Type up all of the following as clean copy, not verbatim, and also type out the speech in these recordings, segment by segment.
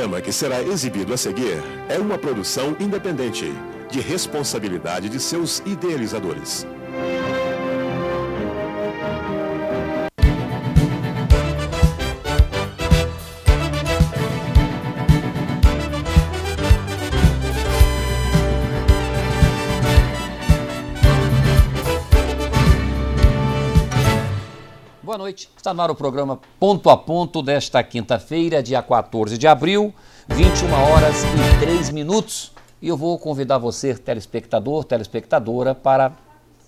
programa que será exibido a seguir é uma produção independente, de responsabilidade de seus idealizadores. Boa noite, está no ar o programa Ponto a Ponto desta quinta-feira, dia 14 de abril, 21 horas e 3 minutos. E eu vou convidar você, telespectador, telespectadora, para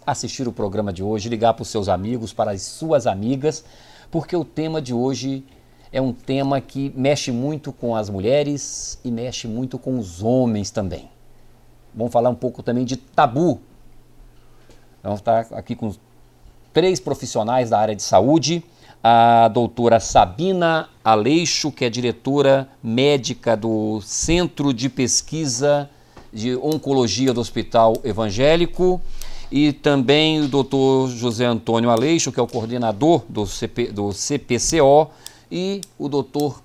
assistir o programa de hoje, ligar para os seus amigos, para as suas amigas, porque o tema de hoje é um tema que mexe muito com as mulheres e mexe muito com os homens também. Vamos falar um pouco também de tabu. Vamos estar aqui com 3 profissionais da área de saúde, a doutora Sabina Aleixo, que é diretora médica do Centro de Pesquisa de Oncologia do Hospital Evangélico, e também o doutor José Antônio Aleixo, que é o coordenador do CPCO, e o doutor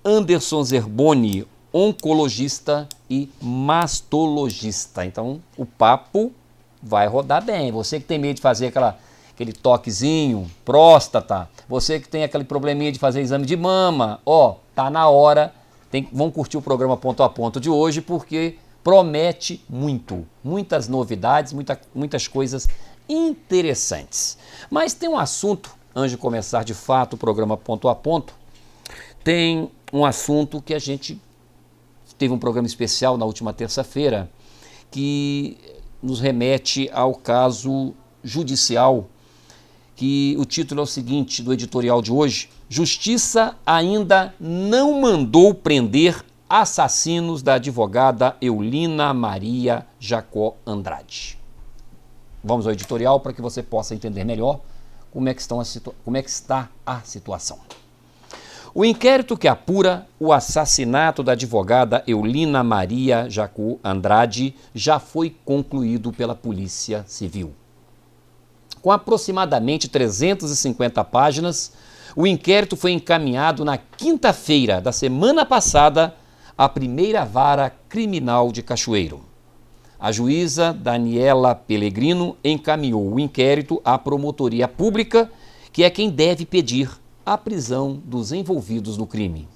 Anderson Zerboni, oncologista e mastologista. Então, o papo vai rodar bem. Você que tem medo de fazer aquele toquezinho, próstata, você que tem aquele probleminha de fazer exame de mama, tá na hora, vão curtir o programa Ponto a Ponto de hoje, porque promete muitas novidades, muitas coisas interessantes. Mas tem um assunto, antes de começar de fato o programa Ponto a Ponto, tem um assunto que a gente teve um programa especial na última terça-feira, que nos remete ao caso judicial, que o título é o seguinte, do editorial de hoje: Justiça ainda não mandou prender assassinos da advogada Eulina Maria Jacó Andrade. Vamos ao editorial para que você possa entender melhor como é que está a situação. O inquérito que apura o assassinato da advogada Eulina Maria Jacó Andrade já foi concluído pela Polícia Civil. Com aproximadamente 350 páginas, o inquérito foi encaminhado na quinta-feira da semana passada à primeira vara criminal de Cachoeiro. A juíza Daniela Pellegrino encaminhou o inquérito à promotoria pública, que é quem deve pedir a prisão dos envolvidos no crime.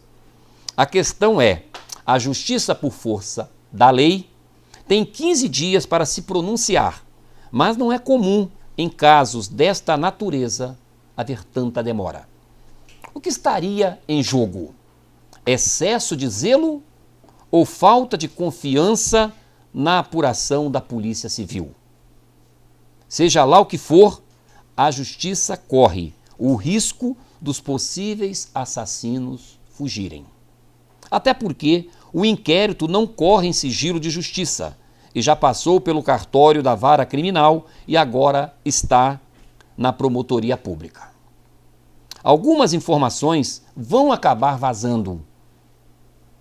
A questão é: a Justiça, por força da lei, tem 15 dias para se pronunciar, mas não é comum em casos desta natureza haver tanta demora. O que estaria em jogo? Excesso de zelo ou falta de confiança na apuração da Polícia Civil? Seja lá o que for, a Justiça corre o risco dos possíveis assassinos fugirem. Até porque o inquérito não corre em sigilo de justiça e já passou pelo cartório da vara criminal e agora está na promotoria pública. Algumas informações vão acabar vazando.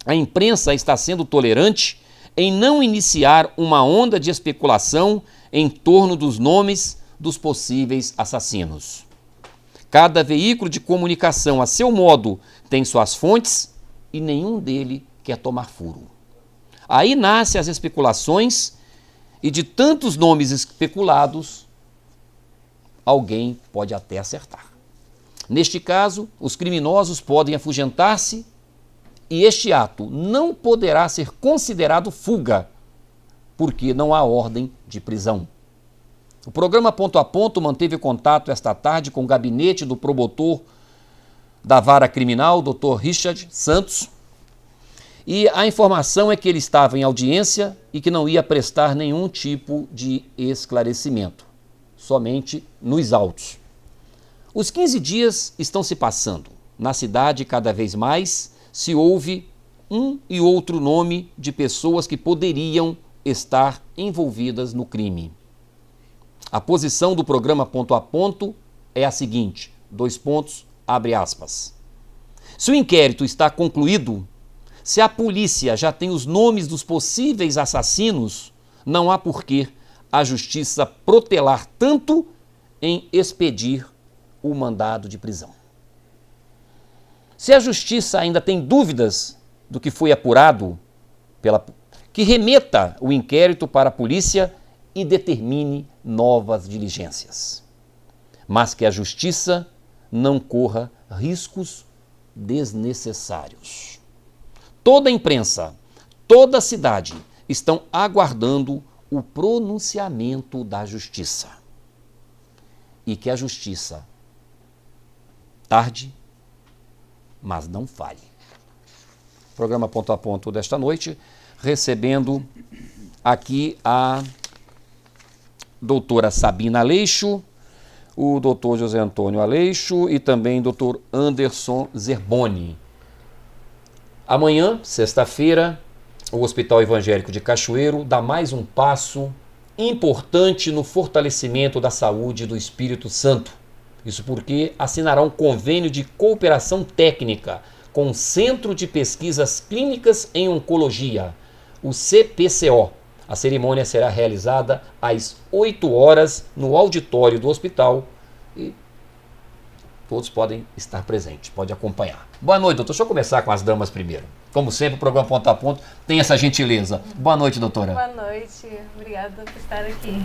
A imprensa está sendo tolerante em não iniciar uma onda de especulação em torno dos nomes dos possíveis assassinos. Cada veículo de comunicação, a seu modo, tem suas fontes e nenhum deles quer tomar furo. Aí nascem as especulações e de tantos nomes especulados, alguém pode até acertar. Neste caso, os criminosos podem afugentar-se e este ato não poderá ser considerado fuga, porque não há ordem de prisão. O programa Ponto a Ponto manteve contato esta tarde com o gabinete do promotor da vara criminal, Dr. Richard Santos, e a informação é que ele estava em audiência e que não ia prestar nenhum tipo de esclarecimento, somente nos autos. Os 15 dias estão se passando. Na cidade, cada vez mais, se ouve um e outro nome de pessoas que poderiam estar envolvidas no crime. A posição do programa Ponto a Ponto é a seguinte, : abre aspas. Se o inquérito está concluído, se a polícia já tem os nomes dos possíveis assassinos, não há porquê a justiça protelar tanto em expedir o mandado de prisão. Se a justiça ainda tem dúvidas do que foi apurado, que remeta o inquérito para a polícia e determine novas diligências. Mas que a justiça não corra riscos desnecessários. Toda a imprensa, toda a cidade estão aguardando o pronunciamento da justiça. E que a justiça tarde, mas não falhe. Programa Ponto a Ponto desta noite, recebendo aqui a doutora Sabina Aleixo, o doutor José Antônio Aleixo e também o doutor Anderson Zerboni. Amanhã, sexta-feira, o Hospital Evangélico de Cachoeiro dá mais um passo importante no fortalecimento da saúde do Espírito Santo. Isso porque assinará um convênio de cooperação técnica com o Centro de Pesquisas Clínicas em Oncologia, o CPCO. A cerimônia será realizada às 8 horas no auditório do hospital e todos podem estar presentes, pode acompanhar. Boa noite, doutor. Deixa eu começar com as damas primeiro. Como sempre, o programa Ponto a Ponto tem essa gentileza. Boa noite, doutora. Boa noite. Obrigada por estar aqui.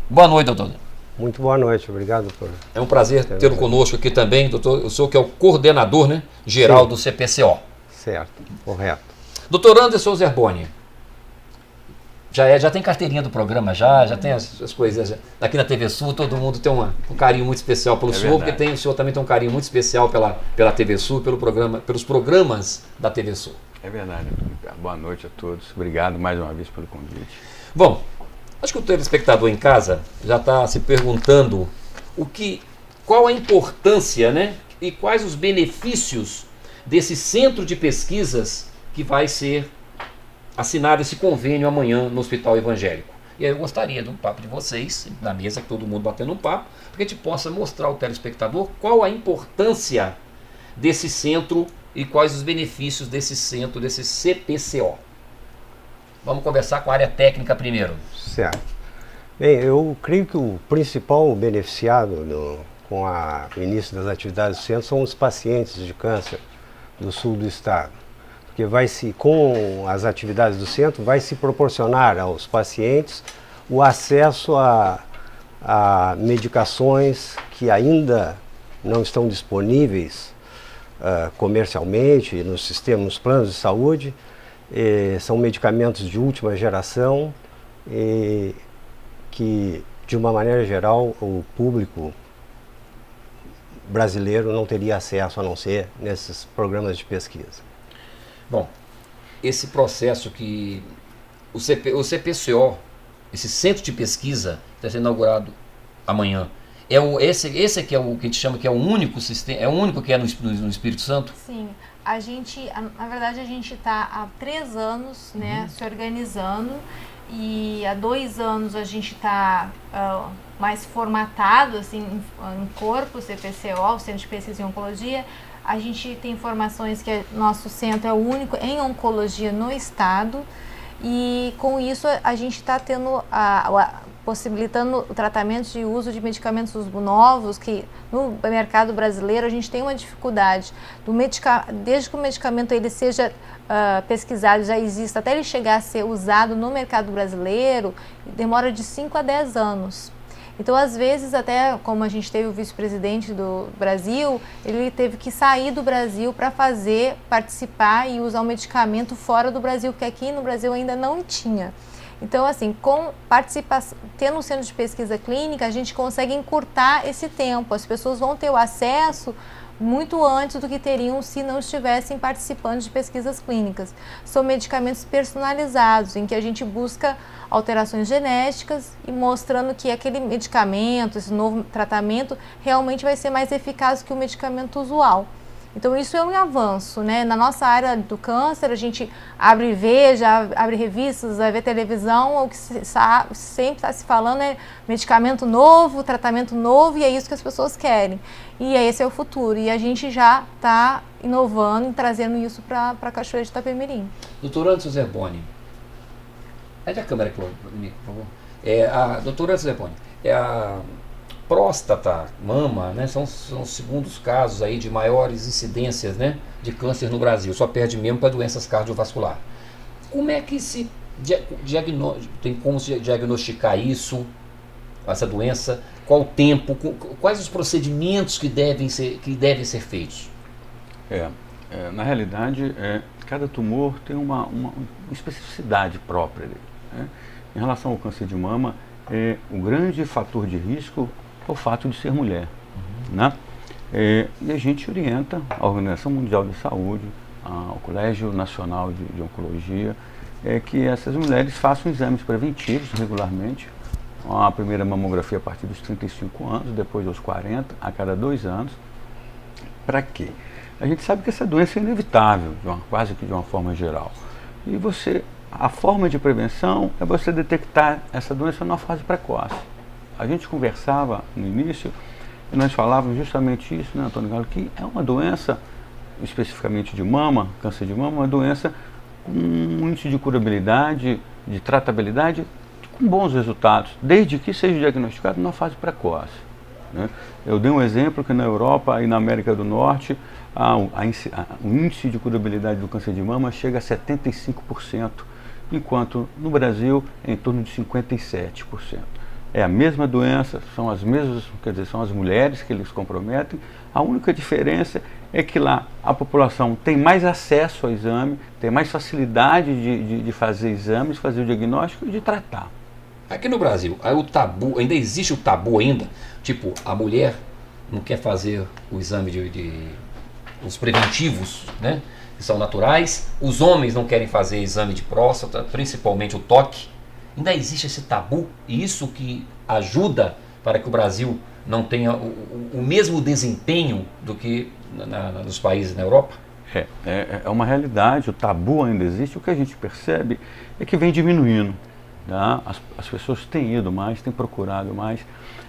Boa noite, doutora. Muito boa noite, obrigado, doutor. É um prazer tê-lo conosco aqui também, doutor. O senhor que é o coordenador, né, geral do CPCO. Certo, correto. Doutor Anderson Zerboni, já tem carteirinha do programa, já tem as coisas. Aqui na TV Sul, todo mundo tem um carinho muito especial pelo senhor, verdade. porque o senhor também tem um carinho muito especial pela TV Sul, pelos programas da TV Sul. É verdade. Boa noite a todos. Obrigado mais uma vez pelo convite. Bom, acho que o telespectador em casa já está se perguntando qual a importância, né, e quais os benefícios desse centro de pesquisas que vai ser assinado esse convênio amanhã no Hospital Evangélico. E aí eu gostaria de um papo de vocês, na mesa, que todo mundo batendo um papo, para que a gente possa mostrar ao telespectador qual a importância desse centro e quais os benefícios desse centro, desse CPCO. Vamos conversar com a área técnica primeiro. Certo. Bem, eu creio que o principal beneficiado com o início das atividades do centro são os pacientes de câncer do sul do estado. Porque com as atividades do centro, vai se proporcionar aos pacientes o acesso a medicações que ainda não estão disponíveis comercialmente nos planos de saúde. São medicamentos de última geração que, de uma maneira geral, o público brasileiro não teria acesso a não ser nesses programas de pesquisa. Bom, esse processo que o CPCO, esse centro de pesquisa, está sendo inaugurado amanhã. Esse aqui é o que a gente chama que é o único sistema, é o único que é no Espírito Santo? Sim, na verdade a gente está há 3 anos, né, se organizando, e há 2 anos a gente está mais formatado assim, em corpo, CPCO, o Centro de Pesquisa em Oncologia. A gente tem informações que nosso centro é o único em oncologia no estado, e com isso a gente está tendo possibilitando o tratamento de uso de medicamentos novos, que no mercado brasileiro a gente tem uma dificuldade desde que o medicamento ele seja pesquisado, já existe, até ele chegar a ser usado no mercado brasileiro, demora de 5 a 10 anos. Então, às vezes, até como a gente teve o vice-presidente do Brasil, ele teve que sair do Brasil para participar e usar o medicamento fora do Brasil, porque aqui no Brasil ainda não tinha. Então, assim, tendo um centro de pesquisa clínica, a gente consegue encurtar esse tempo. As pessoas vão ter o acesso muito antes do que teriam se não estivessem participando de pesquisas clínicas. São medicamentos personalizados, em que a gente busca alterações genéticas e mostrando que aquele medicamento, esse novo tratamento, realmente vai ser mais eficaz que o medicamento usual. Então isso é um avanço, né? Na nossa área do câncer, a gente abre revistas, vai ver televisão, o que sempre está se falando é medicamento novo, tratamento novo, e é isso que as pessoas querem. E esse é o futuro, e a gente já está inovando e trazendo isso para Cachoeira de Itapemirim. Doutor Anderson Zerboni, pede a câmera aqui para mim, por favor. Doutor Anderson Zerboni, próstata, mama, né, são os segundos casos aí de maiores incidências, né, de câncer no Brasil, só perde mesmo para doenças cardiovasculares. Como é que tem como se diagnosticar isso, essa doença? Qual o tempo? Quais os procedimentos que devem ser feitos? Na realidade, cada tumor tem uma especificidade própria dele, né? Em relação ao câncer de mama, o grande fator de risco é o fato de ser mulher, né? E a gente orienta a Organização Mundial de Saúde, o Colégio Nacional de Oncologia, que essas mulheres façam exames preventivos regularmente. A primeira mamografia a partir dos 35 anos, depois aos 40, a cada 2 anos. Para quê? A gente sabe que essa doença é inevitável, quase que de uma forma geral. E a forma de prevenção é você detectar essa doença numa fase precoce. A gente conversava no início e nós falávamos justamente isso, né, Antônio Galo, que é uma doença, especificamente de mama, câncer de mama, uma doença com um índice de curabilidade, de tratabilidade, com bons resultados, desde que seja diagnosticado numa fase precoce, né? Eu dei um exemplo que na Europa e na América do Norte, o índice de curabilidade do câncer de mama chega a 75%, enquanto no Brasil é em torno de 57%. É a mesma doença, são as mesmas, quer dizer, são as mulheres que eles comprometem. A única diferença é que lá a população tem mais acesso ao exame, tem mais facilidade de fazer exames, fazer o diagnóstico e de tratar. Aqui no Brasil, o tabu, ainda existe o tabu ainda? Tipo, a mulher não quer fazer o exame os preventivos, né, que são naturais, os homens não querem fazer exame de próstata, principalmente o toque. Ainda existe esse tabu, e isso que ajuda para que o Brasil não tenha o mesmo desempenho do que nos países na Europa? É uma realidade, o tabu ainda existe. O que a gente percebe é que vem diminuindo, tá? As pessoas têm ido mais, têm procurado mais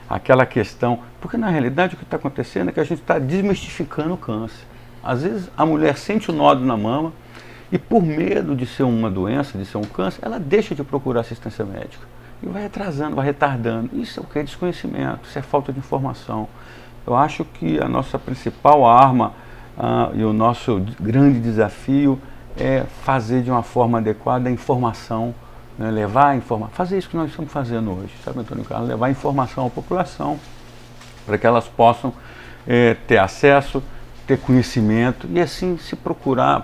aquela questão, porque na realidade o que está acontecendo é que a gente está desmistificando o câncer. Às vezes a mulher sente o nódulo na mama e por medo de ser uma doença, de ser um câncer, ela deixa de procurar assistência médica e vai atrasando, vai retardando. Isso é o que? É desconhecimento, isso é falta de informação. Eu acho que a nossa principal arma e o nosso grande desafio é fazer de uma forma adequada a informação, né? Levar a informação, fazer isso que nós estamos fazendo hoje, sabe, Antônio Carlos? Levar a informação à população para que elas possam ter acesso, ter conhecimento e assim se procurar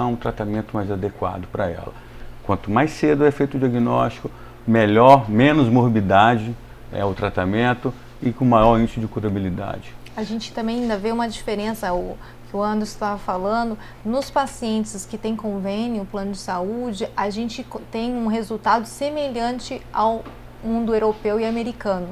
um tratamento mais adequado para ela. Quanto mais cedo é feito o diagnóstico, melhor, menos morbidade é o tratamento e com maior índice de curabilidade. A gente também ainda vê uma diferença, que o Anderson estava falando, nos pacientes que têm convênio, plano de saúde, a gente tem um resultado semelhante ao mundo europeu e americano.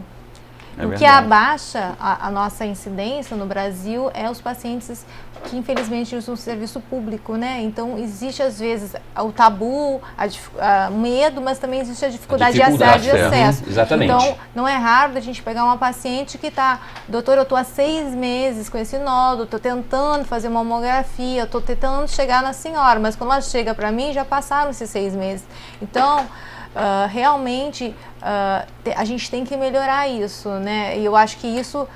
O que abaixa a nossa incidência no Brasil é os pacientes que infelizmente usam o serviço público, né? Então existe às vezes o tabu, o medo, mas também existe a dificuldade de acesso. Exatamente. Então não é raro a gente pegar uma paciente que está, doutor, eu estou há 6 meses com esse nódulo, estou tentando fazer uma mamografia, estou tentando chegar na senhora, mas quando ela chega para mim já passaram esses 6 meses. Então realmente a gente tem que melhorar isso, né? E eu acho que isso,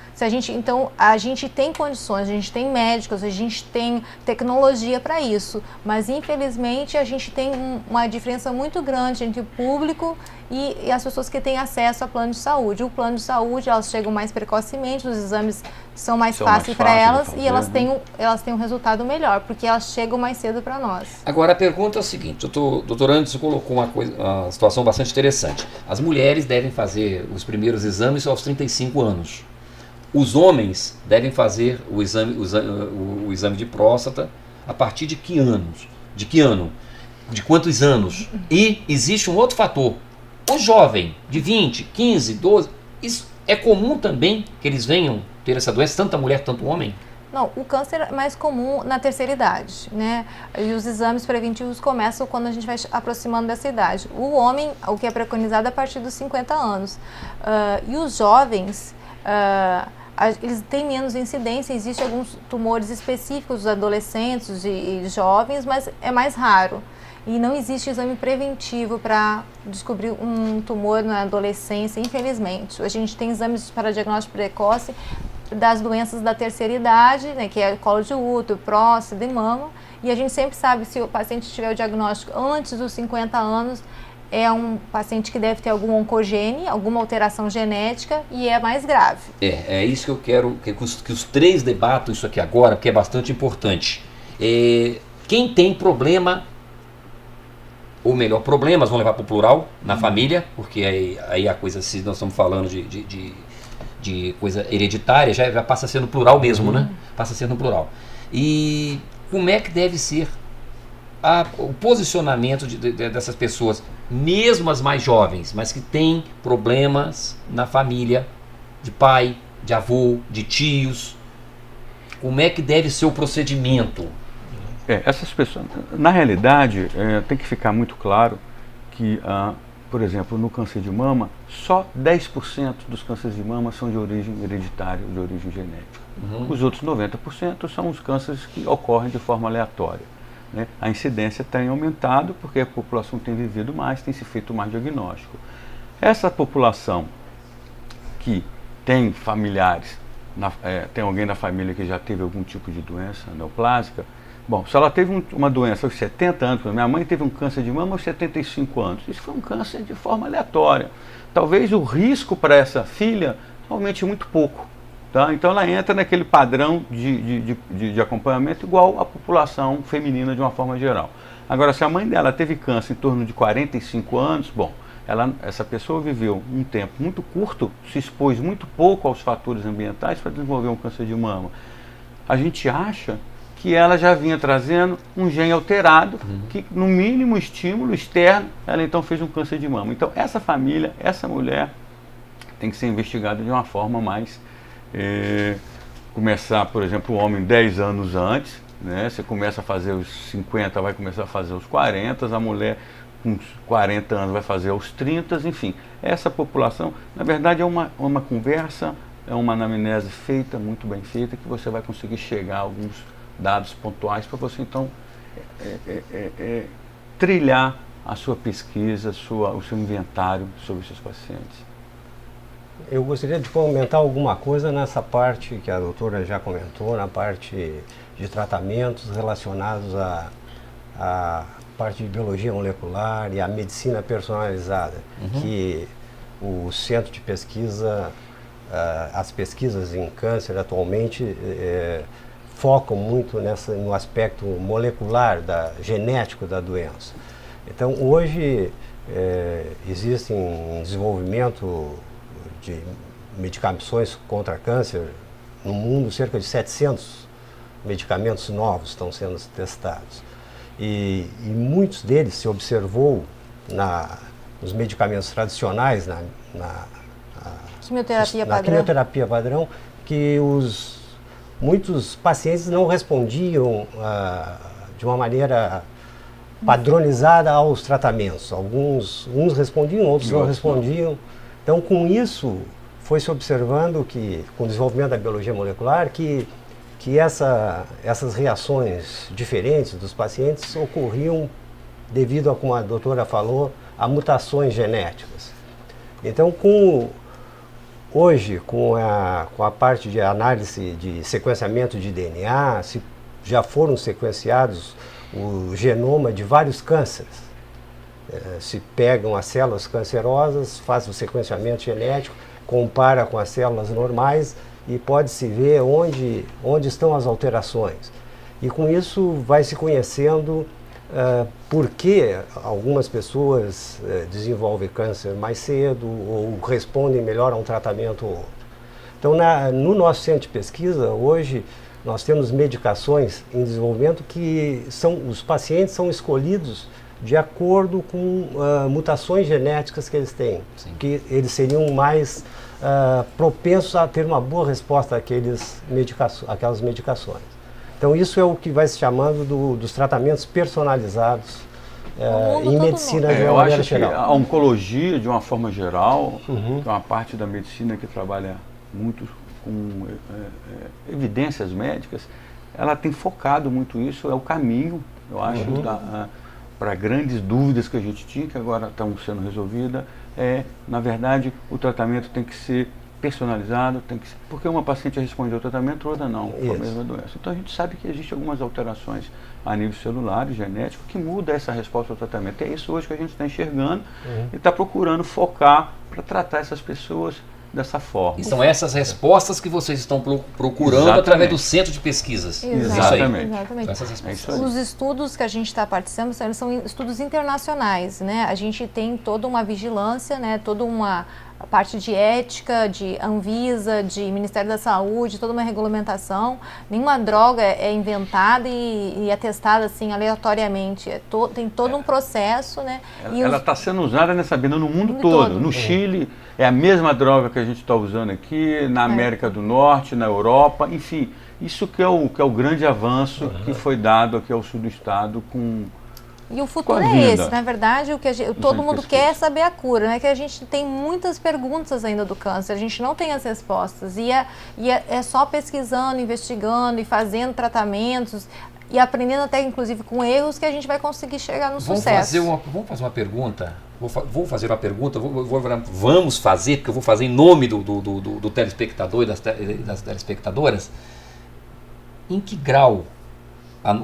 então a gente tem condições, a gente tem médicos, a gente tem tecnologia para isso, mas infelizmente a gente tem uma diferença muito grande entre o público e as pessoas que têm acesso ao plano de saúde. O plano de saúde, elas chegam mais precocemente, os exames são mais fáceis para elas e elas têm um resultado melhor, porque elas chegam mais cedo para nós. Agora a pergunta é a seguinte, doutor Anderson colocou uma situação bastante interessante. As mulheres devem fazer os primeiros exames aos 35 anos. Os homens devem fazer o exame de próstata a partir de que anos? De que ano? De quantos anos? E existe um outro fator. O jovem de 20, 15, 12, isso é comum também que eles venham ter essa doença, tanto a mulher, tanto o homem? Não, o câncer é mais comum na terceira idade, né? E os exames preventivos começam quando a gente vai aproximando dessa idade. O homem, o que é preconizado é a partir dos 50 anos. E os jovens, eles têm menos incidência, existem alguns tumores específicos dos adolescentes e jovens, mas é mais raro. e não existe exame preventivo para descobrir um tumor na adolescência, infelizmente. A gente tem exames para diagnóstico precoce das doenças da terceira idade, né, que é colo de útero, próstata e mama, e a gente sempre sabe se o paciente tiver o diagnóstico antes dos 50 anos, é um paciente que deve ter algum oncogene, alguma alteração genética e é mais grave. É isso que eu quero que os três debatam isso aqui agora, porque é bastante importante. Quem tem problema, ou melhor, problemas, vamos levar para o plural, na família, porque aí a coisa, se nós estamos falando de coisa hereditária, já passa a ser no plural mesmo, né? Passa a ser no plural. E como é que deve ser o posicionamento dessas pessoas, mesmo as mais jovens, mas que têm problemas na família, de pai, de avô, de tios? Como é que deve ser o procedimento? Essas pessoas, na realidade, tem que ficar muito claro que, por exemplo, no câncer de mama, só 10% dos cânceres de mama são de origem hereditária, de origem genética. Os outros 90% são os cânceres que ocorrem de forma aleatória. Né? A incidência tem aumentado porque a população tem vivido mais, tem se feito mais diagnóstico. Essa população que tem familiares, tem alguém na família que já teve algum tipo de doença neoplásica, bom, se ela teve uma doença aos 70 anos, minha mãe teve um câncer de mama aos 75 anos, isso foi um câncer de forma aleatória. Talvez o risco para essa filha aumente muito pouco. Tá? Então ela entra naquele padrão de acompanhamento igual à população feminina de uma forma geral. Agora, se a mãe dela teve câncer em torno de 45 anos, bom, essa pessoa viveu um tempo muito curto, se expôs muito pouco aos fatores ambientais para desenvolver um câncer de mama. A gente acha que ela já vinha trazendo um gene alterado, que no mínimo estímulo externo, ela então fez um câncer de mama. Então essa família, essa mulher tem que ser investigada de uma forma mais... começar, por exemplo, o homem 10 anos antes, né? Você começa a fazer os 50, vai começar a fazer os 40, a mulher com 40 anos vai fazer aos 30, enfim. Essa população, na verdade, é uma conversa, é uma anamnese feita, muito bem feita, que você vai conseguir chegar a alguns dados pontuais para você, então, trilhar a sua pesquisa, o seu inventário sobre os seus pacientes. Eu gostaria de comentar alguma coisa nessa parte que a doutora já comentou, na parte de tratamentos relacionados à parte de biologia molecular e à medicina personalizada, que o centro de pesquisa, as pesquisas em câncer atualmente focam muito no aspecto molecular, genético da doença. Então hoje existe um desenvolvimento de medicações contra câncer no mundo, cerca de 700 medicamentos novos estão sendo testados. E muitos deles se observou nos medicamentos tradicionais, na quimioterapia padrão, que muitos pacientes não respondiam de uma maneira padronizada aos tratamentos. Uns respondiam, outros não respondiam. Então, com isso, foi se observando que, com o desenvolvimento da biologia molecular, que essas reações diferentes dos pacientes ocorriam devido a, como a doutora falou, a mutações genéticas. Então, hoje, com a parte de análise de sequenciamento de DNA, já foram sequenciados o genoma de vários cânceres. Se pegam as células cancerosas, faz o sequenciamento genético, compara com as células normais e pode-se ver onde estão as alterações. E com isso vai se conhecendo por que algumas pessoas desenvolvem câncer mais cedo ou respondem melhor a um tratamento ou outro. Então, no nosso centro de pesquisa, hoje, nós temos medicações em desenvolvimento que os pacientes são escolhidos de acordo com mutações genéticas que eles têm, que eles seriam mais propensos a ter uma boa resposta àquelas medicações. Então isso é o que vai se chamando dos tratamentos personalizados em medicina de uma maneira geral. A oncologia, de uma forma geral, é uma parte da medicina que trabalha muito com evidências médicas, ela tem focado muito isso, é o caminho, eu acho, para grandes dúvidas que a gente tinha, que agora estão sendo resolvidas, na verdade, o tratamento tem que ser personalizado, porque uma paciente responde ao tratamento, outra não, com a mesma doença. Então a gente sabe que existem algumas alterações a nível celular e genético que muda essa resposta ao tratamento. É isso hoje que a gente está enxergando e está procurando focar para tratar essas pessoas dessa forma. E são essas respostas que vocês estão procurando Exatamente. através do centro de pesquisas. Exatamente. Exatamente. Essas respostas. É isso aí. Os estudos que a gente está participando são estudos internacionais, né? A gente tem toda uma vigilância, né? Toda uma parte de ética, de Anvisa, de Ministério da Saúde, toda uma regulamentação. Nenhuma droga é inventada e é testada assim aleatoriamente. Tem todo um processo, né? Ela está sendo usada nessa vida no mundo todo. No Chile é a mesma droga que a gente está usando aqui, na América do Norte, na Europa, enfim. Isso que é o grande avanço que foi dado aqui ao sul do estado com... E o futuro é esse, na verdade, o que todo mundo quer é saber a cura, né? Que a gente tem muitas perguntas ainda do câncer, a gente não tem as respostas, e é só pesquisando, investigando e fazendo tratamentos e aprendendo até inclusive com erros que a gente vai conseguir chegar no sucesso. Vamos fazer uma pergunta, vamos fazer, porque eu vou fazer em nome do telespectador e das telespectadoras. Em que grau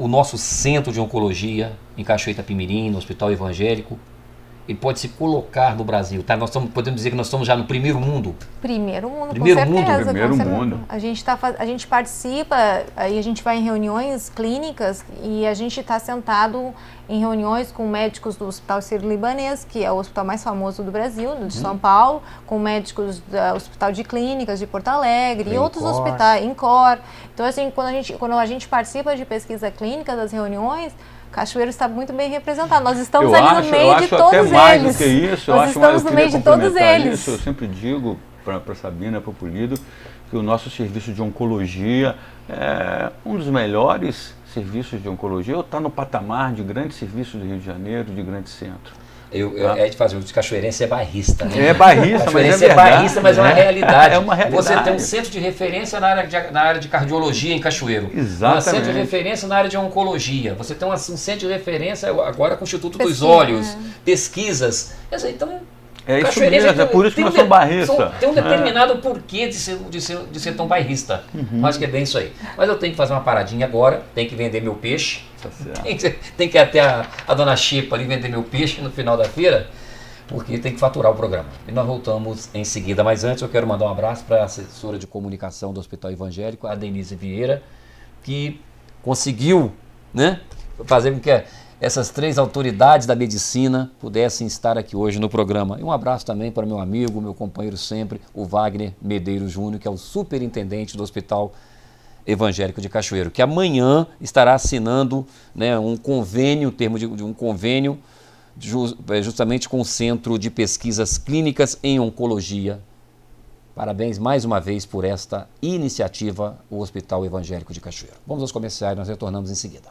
o nosso centro de oncologia em Cachoeira Itapemirim, no Hospital Evangélico, ele pode se colocar no Brasil, tá? Podemos dizer que nós estamos já no primeiro mundo? Primeiro mundo, primeiro com certeza. Primeiro mundo. A gente participa, aí a gente vai em reuniões clínicas e a gente está sentado em reuniões com médicos do Hospital Sírio-Libanês, que é o hospital mais famoso do Brasil, de São Paulo, com médicos do Hospital de Clínicas de Porto Alegre e outros hospitais, INCOR. Então, assim, quando a gente participa de pesquisa clínica das reuniões, Cachoeiro está muito bem representado. Nós estamos ali no meio de todos eles. Mais do que isso, Nós estamos no meio de todos eles. Eu sempre digo para Sabina, para o Polido, que o nosso serviço de oncologia é um dos melhores serviços de oncologia, ou está no patamar de grandes serviços do Rio de Janeiro, de grandes centros. É de fazer, o cachoeirense é bairrista, né? É bairrista, mas é verdade. É bairrista, mas é uma realidade. É uma realidade. Você tem um centro de referência na área de cardiologia em Cachoeiro. Exatamente. Um centro de referência na área de oncologia. Você tem um centro de referência agora com o Instituto dos Olhos, pesquisas. Então, é isso mesmo, é por isso que nós somos bairristas. Tem um determinado porquê de ser tão bairrista. Acho que é bem isso aí. Mas eu tenho que fazer uma paradinha agora, tenho que vender meu peixe. Tá certo. Tem que ir até a dona Chipa ali vender meu peixe no final da feira, porque tem que faturar o programa. E nós voltamos em seguida. Mas antes eu quero mandar um abraço para a assessora de comunicação do Hospital Evangélico, a Denise Vieira, que conseguiu, né, fazer com que essas três autoridades da medicina pudessem estar aqui hoje no programa. E um abraço também para meu amigo, meu companheiro sempre, o Wagner Medeiros Júnior, que é o superintendente do Hospital Evangélico de Cachoeiro, que amanhã estará assinando, né, um convênio, termo de um convênio justamente com o Centro de Pesquisas Clínicas em Oncologia. Parabéns mais uma vez por esta iniciativa, o Hospital Evangélico de Cachoeiro. Vamos aos comerciais, nós retornamos em seguida.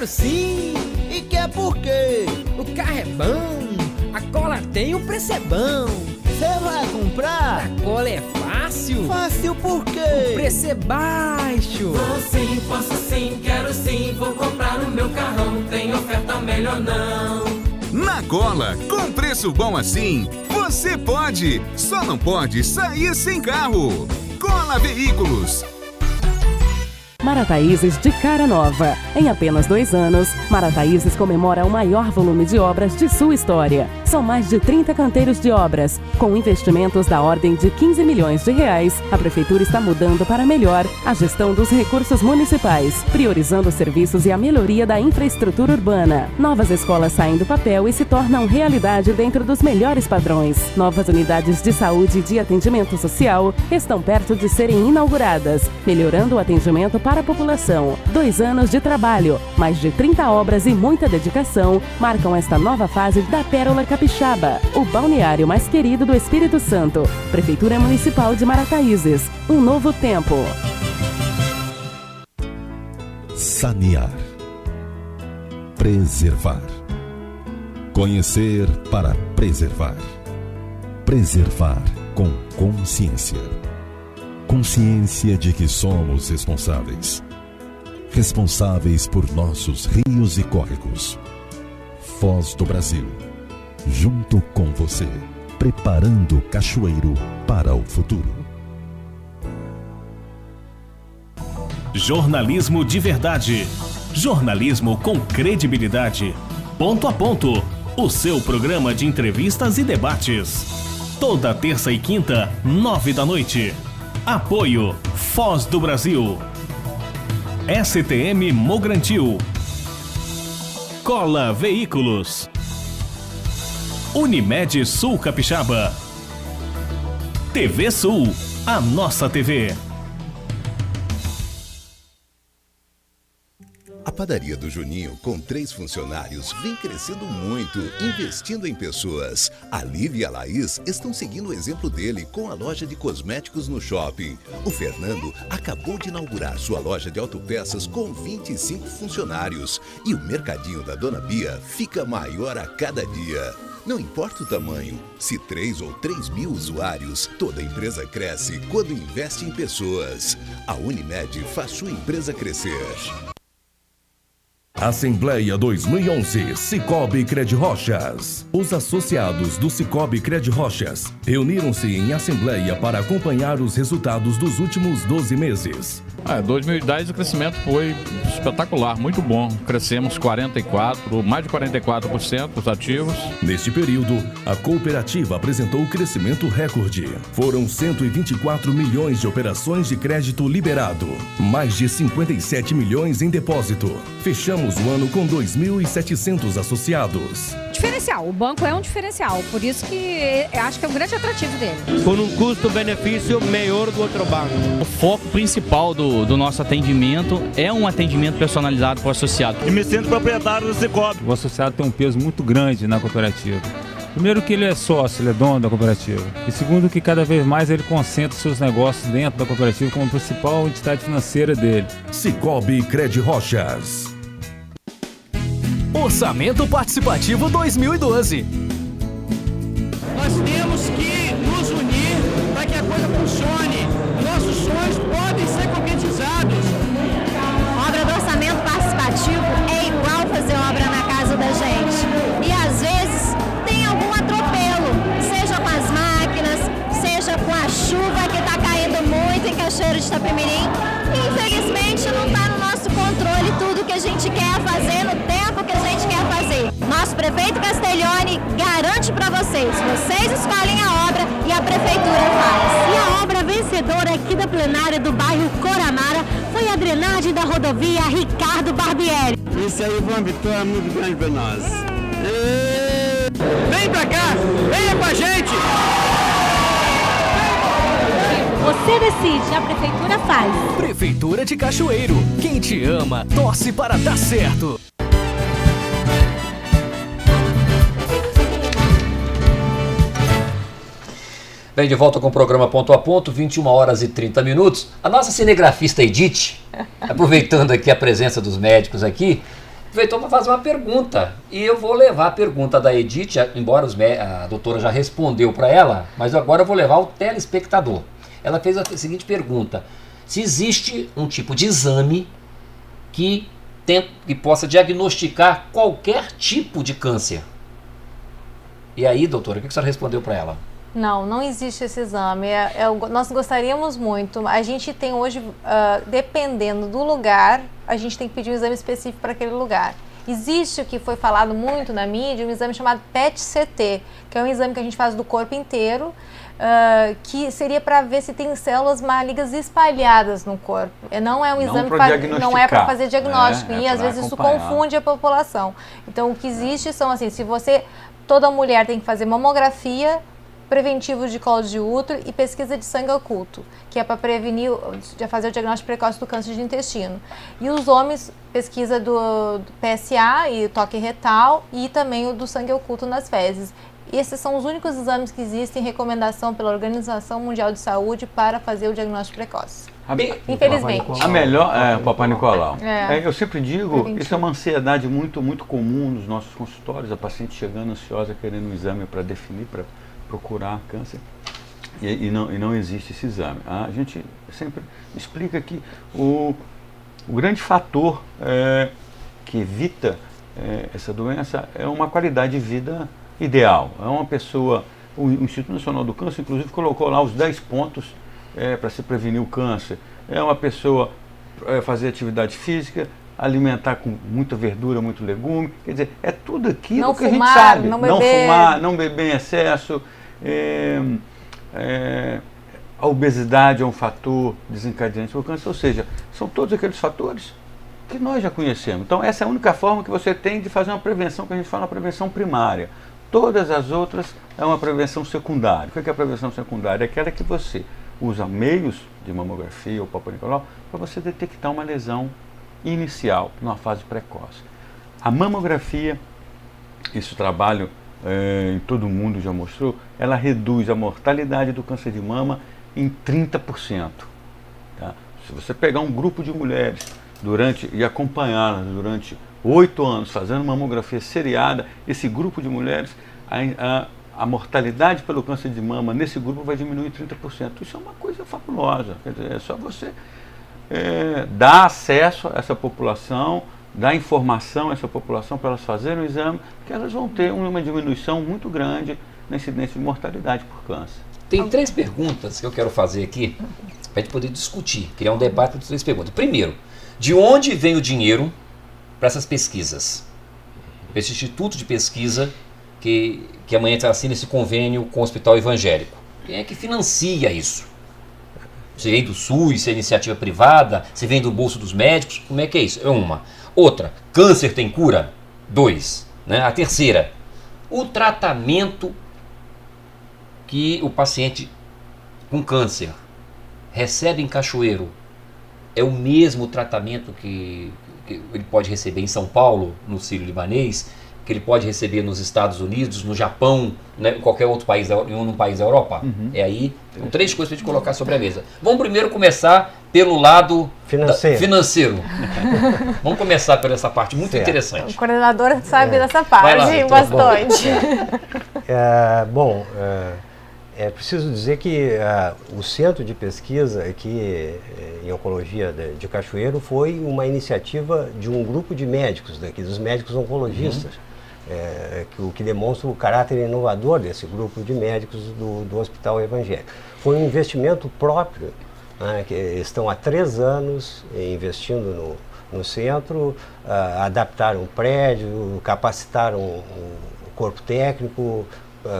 Sim, e quer por quê? O carro é bom, a cola tem, o preço é bom. Você vai comprar? A cola é fácil. Fácil por quê? O preço é baixo. Vou sim, posso sim, quero sim, vou comprar no meu carrão, tem oferta melhor não. Na Cola, com preço bom assim, você pode, só não pode sair sem carro. Cola Veículos. Marataízes de cara nova. Em apenas 2 anos, Marataízes comemora o maior volume de obras de sua história. São mais de 30 canteiros de obras. Com investimentos da ordem de 15 milhões de reais, a Prefeitura está mudando para melhor a gestão dos recursos municipais, priorizando os serviços e a melhoria da infraestrutura urbana. Novas escolas saem do papel e se tornam realidade dentro dos melhores padrões. Novas unidades de saúde e de atendimento social estão perto de serem inauguradas, melhorando o atendimento para a população. 2 anos de trabalho, mais de 30 obras e muita dedicação marcam esta nova fase da Pérola Capixaba, o balneário mais querido do Espírito Santo. Prefeitura Municipal de Marataízes. Um novo tempo. Sanear. Preservar. Conhecer para preservar. Preservar com consciência. Consciência de que somos responsáveis. Responsáveis por nossos rios e córregos. Foz do Brasil. Junto com você. Preparando Cachoeiro para o futuro. Jornalismo de verdade. Jornalismo com credibilidade. Ponto a Ponto. O seu programa de entrevistas e debates. Toda terça e quinta, 9h. Apoio Foz do Brasil. STM Mograntil. Cola Veículos. Unimed Sul Capixaba. TV Sul, a nossa TV. A padaria do Juninho, com 3 funcionários, vem crescendo muito, investindo em pessoas. A Lívia e a Laís estão seguindo o exemplo dele com a loja de cosméticos no shopping. O Fernando acabou de inaugurar sua loja de autopeças com 25 funcionários. E o mercadinho da Dona Bia fica maior a cada dia. Não importa o tamanho, se 3 ou 3 mil usuários, toda empresa cresce quando investe em pessoas. A Unimed faz sua empresa crescer. Assembleia 2011, Sicoob Credirochas. Os associados do Sicoob Credirochas reuniram-se em assembleia para acompanhar os resultados dos últimos 12 meses. Em 2010 o crescimento foi espetacular, muito bom. Crescemos mais de 44% dos ativos. Neste período, a cooperativa apresentou crescimento recorde. Foram 124 milhões de operações de crédito liberado, mais de 57 milhões em depósito. Fechamos o ano com 2.700 associados. Diferencial, o banco é um diferencial, por isso que acho que é um grande atrativo dele. Com um custo-benefício melhor do outro banco. O foco principal do nosso atendimento é um atendimento personalizado para o associado. E me sinto proprietário do Sicoob. O associado tem um peso muito grande na cooperativa. Primeiro que ele é sócio, ele é dono da cooperativa. E segundo que cada vez mais ele concentra seus negócios dentro da cooperativa como principal entidade financeira dele. Sicoob Credirochas. Orçamento Participativo 2012. Nós temos que nos unir para que a coisa funcione. Nossos sonhos podem ser concretizados. Obra do orçamento participativo é igual fazer obra na casa da gente. E às vezes tem algum atropelo, seja com as máquinas, seja com a chuva que está caindo muito em Cachoeiro de Itapemirim. Infelizmente não está no nosso controle tudo que a gente quer fazer no tempo que a gente quer fazer. Nosso prefeito Castiglione garante para vocês. Vocês escolhem a obra e a prefeitura faz. E a obra vencedora aqui da plenária do bairro Coramara foi a drenagem da rodovia Ricardo Barbieri. Isso aí foi uma vitória muito grande para nós. Vem pra cá, venha com a gente! Você decide, a prefeitura faz. Prefeitura de Cachoeiro. Quem te ama, torce para dar certo. Bem, de volta com o programa Ponto a Ponto, 21h30. A nossa cinegrafista Edith, aproveitando aqui a presença dos médicos aqui, aproveitou para fazer uma pergunta. E eu vou levar a pergunta da Edith, embora a doutora já respondeu para ela, mas agora eu vou levar o telespectador. Ela fez a seguinte pergunta: se existe um tipo de exame que possa diagnosticar qualquer tipo de câncer? E aí, doutora, o que a senhora respondeu para ela? Não existe esse exame. Nós gostaríamos muito. A gente tem hoje, dependendo do lugar, a gente tem que pedir um exame específico para aquele lugar. Existe o que foi falado muito na mídia, um exame chamado PET-CT, que é um exame que a gente faz do corpo inteiro, que seria para ver se tem células malignas espalhadas no corpo. Não é um exame não é para fazer diagnóstico, e às vezes isso confunde a população. Então o que existe são assim, toda mulher tem que fazer mamografia, preventivos de colo de útero e pesquisa de sangue oculto, que é para prevenir, fazer o diagnóstico precoce do câncer de intestino. E os homens, pesquisa do PSA e toque retal e também o do sangue oculto nas fezes. E esses são os únicos exames que existem em recomendação pela Organização Mundial de Saúde para fazer o diagnóstico precoce. Infelizmente. A melhor Papai Nicolau. Eu sempre digo, isso é uma ansiedade muito, muito comum nos nossos consultórios, a paciente chegando ansiosa querendo um exame para definir, para procurar câncer e não existe esse exame. A gente sempre explica que o grande fator que evita essa doença é uma qualidade de vida ideal. É uma pessoa, o Instituto Nacional do Câncer, inclusive, colocou lá os 10 pontos para se prevenir o câncer. É uma pessoa fazer atividade física, alimentar com muita verdura, muito legume, quer dizer, é tudo aquilo não que fumar, a gente sabe. Não fumar, não beber em excesso. A obesidade é um fator desencadeante do câncer, ou seja, são todos aqueles fatores que nós já conhecemos. Então, essa é a única forma que você tem de fazer uma prevenção, que a gente fala uma prevenção primária. Todas as outras é uma prevenção secundária. O que é a prevenção secundária? É aquela que você usa meios de mamografia ou Papa Nicolau para você detectar uma lesão inicial, numa fase precoce. A mamografia, esse trabalho em todo o mundo já mostrou, ela reduz a mortalidade do câncer de mama em 30%. Tá? Se você pegar um grupo de mulheres e acompanhá-las durante 8 anos fazendo mamografia seriada, esse grupo de mulheres, a mortalidade pelo câncer de mama nesse grupo vai diminuir 30%. Isso é uma coisa fabulosa. Quer dizer, é só você dar acesso a essa população, dar informação a essa população para elas fazerem o exame, que elas vão ter uma diminuição muito grande na incidência de mortalidade por câncer. Tem 3 perguntas que eu quero fazer aqui para a gente poder discutir, criar um debate com 3 perguntas. Primeiro, de onde vem o dinheiro para essas pesquisas? Esse instituto de pesquisa que amanhã assina esse convênio com o Hospital Evangélico. Quem é que financia isso? Se vem do SUS, se é iniciativa privada, se vem do bolso dos médicos, como é que é isso? É uma. Outra, câncer tem cura? 2. Né? A terceira, o tratamento que o paciente com câncer recebe em Cachoeiro é o mesmo tratamento que ele pode receber em São Paulo, no Sírio-Libanês, que ele pode receber nos Estados Unidos, no Japão, né, em qualquer outro país, em um país da Europa? É aí, são 3 coisas para a gente colocar sobre a mesa. Vamos primeiro começar pelo lado financeiro. Vamos começar por essa parte muito interessante. O coordenador sabe dessa parte bastante. É preciso dizer que o Centro de Pesquisa aqui em Oncologia de Cachoeiro foi uma iniciativa de um grupo de médicos daqui, dos médicos oncologistas, o que demonstra o caráter inovador desse grupo de médicos do Hospital Evangélico. Foi um investimento próprio, né, que estão há 3 anos investindo no centro, adaptaram o prédio, capacitaram o corpo técnico,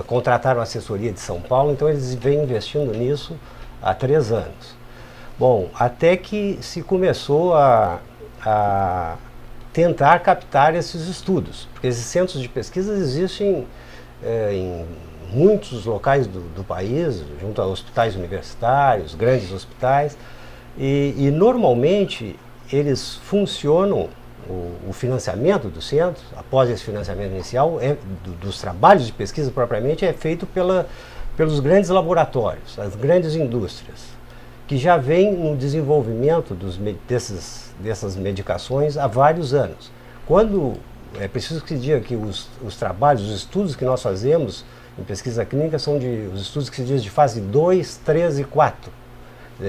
contrataram a assessoria de São Paulo, então eles vêm investindo nisso há 3 anos. Bom, até que se começou a tentar captar esses estudos, porque esses centros de pesquisa existem em muitos locais do país, junto a hospitais universitários, grandes hospitais, e normalmente eles funcionam. O financiamento do centro, após esse financiamento inicial, dos trabalhos de pesquisa propriamente, é feito pelos grandes laboratórios, as grandes indústrias, que já vêm no desenvolvimento dessas medicações há vários anos. Quando é preciso que se diga que os trabalhos, os estudos que nós fazemos em pesquisa clínica são os estudos que se diz de fase 2, 3 e 4.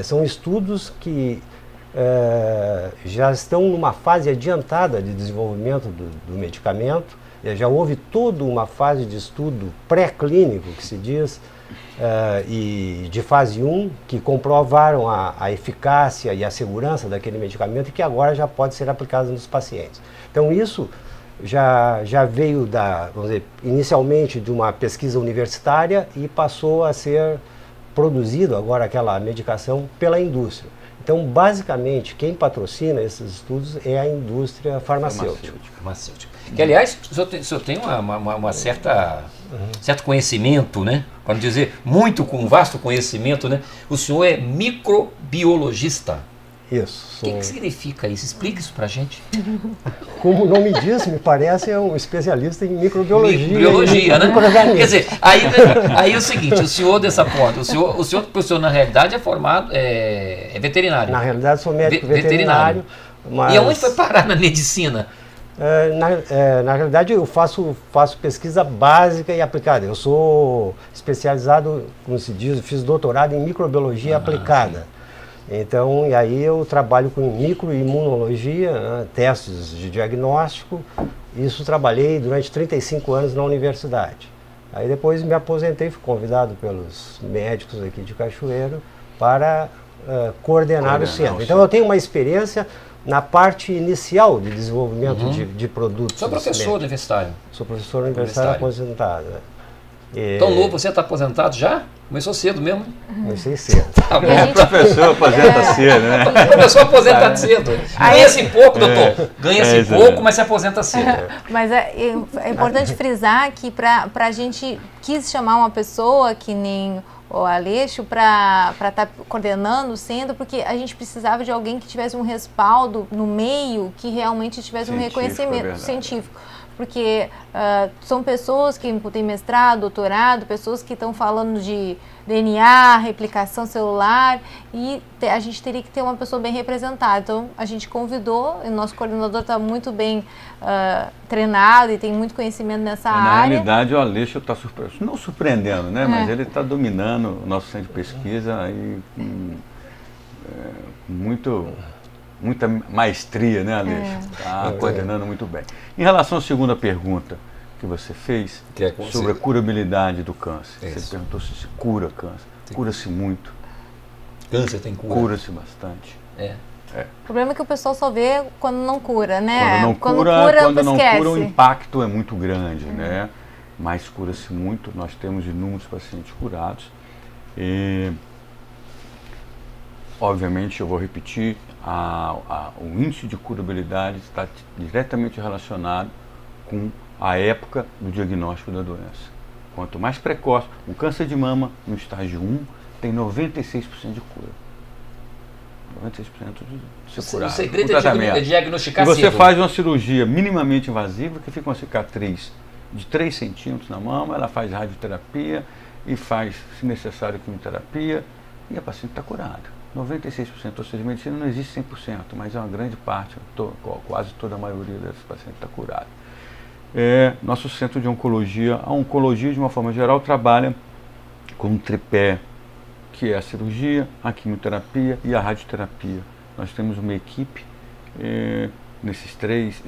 São estudos que já estão numa fase adiantada de desenvolvimento do medicamento, já houve toda uma fase de estudo pré-clínico, que se diz, e de fase 1, que comprovaram a eficácia e a segurança daquele medicamento e que agora já pode ser aplicado nos pacientes. Então isso já veio vamos dizer, inicialmente de uma pesquisa universitária e passou a ser produzido agora aquela medicação pela indústria. Então, basicamente, quem patrocina esses estudos é a indústria farmacêutica. Que, aliás, o senhor tem uma certo conhecimento, né? Para não dizer um vasto conhecimento, né? O senhor é microbiologista. Isso. O que significa isso? Explica isso pra gente. Como o nome diz, me parece, é um especialista em microbiologia. Biologia, né? Quer dizer, aí é o seguinte, o senhor dessa porta, o senhor na realidade é formado, é veterinário. Na realidade sou médico veterinário. Mas... E aonde foi parar na medicina? Na realidade, eu faço pesquisa básica e aplicada. Eu sou especializado, como se diz, fiz doutorado em microbiologia aplicada. Então, e aí eu trabalho com microimunologia, né, testes de diagnóstico. Isso trabalhei durante 35 anos na universidade. Aí depois me aposentei, fui convidado pelos médicos aqui de Cachoeiro para coordenar o centro. Então eu tenho uma experiência na parte inicial de desenvolvimento de produtos. Você é professor universitário? Sou professor universitário aposentado. Né? Tão novo, você está aposentado já? Começou cedo mesmo? Comecei cedo. Tá bom. Professor aposenta cedo, né? Professor aposenta cedo. Ganha-se pouco, doutor. Ganha-se pouco, mas se aposenta cedo. Mas é importante frisar que para a gente quis chamar uma pessoa que nem o Aleixo para estar coordenando o centro, porque a gente precisava de alguém que tivesse um respaldo no meio, que realmente tivesse um reconhecimento científico. Porque são pessoas que têm mestrado, doutorado, pessoas que estão falando de DNA, replicação celular, e a gente teria que ter uma pessoa bem representada. Então, a gente convidou, e o nosso coordenador está muito bem treinado e tem muito conhecimento nessa área. Na realidade, o Aleixo está não surpreendendo, né? Mas ele está dominando o nosso centro de pesquisa aí com muita maestria, né, Aleixo? Está coordenando muito bem. Em relação à segunda pergunta que você fez, sobre a curabilidade do câncer. Você perguntou se cura câncer. Cura-se muito. Câncer tem cura? Cura-se bastante. O problema é que o pessoal só vê quando não cura, né? Quando não cura, o impacto é muito grande, né? Mas cura-se muito. Nós temos inúmeros pacientes curados. E, obviamente, eu vou repetir, o índice de curabilidade está diretamente relacionado com a época do diagnóstico da doença. Quanto mais precoce, o câncer de mama no estágio 1 tem 96% de cura. 96% de ser curado. O segredo é diagnosticar cedo. cedo. Você faz uma cirurgia minimamente invasiva, que fica uma cicatriz de 3 centímetros na mama, ela faz radioterapia e faz, se necessário, quimioterapia, e a paciente está curada. 96%, ou seja, medicina não existe 100%, mas é uma grande parte, quase toda a maioria desses pacientes está curada. Nosso centro de oncologia, a oncologia de uma forma geral trabalha com um tripé, que é a cirurgia, a quimioterapia e a radioterapia. Nós temos uma equipe nessas três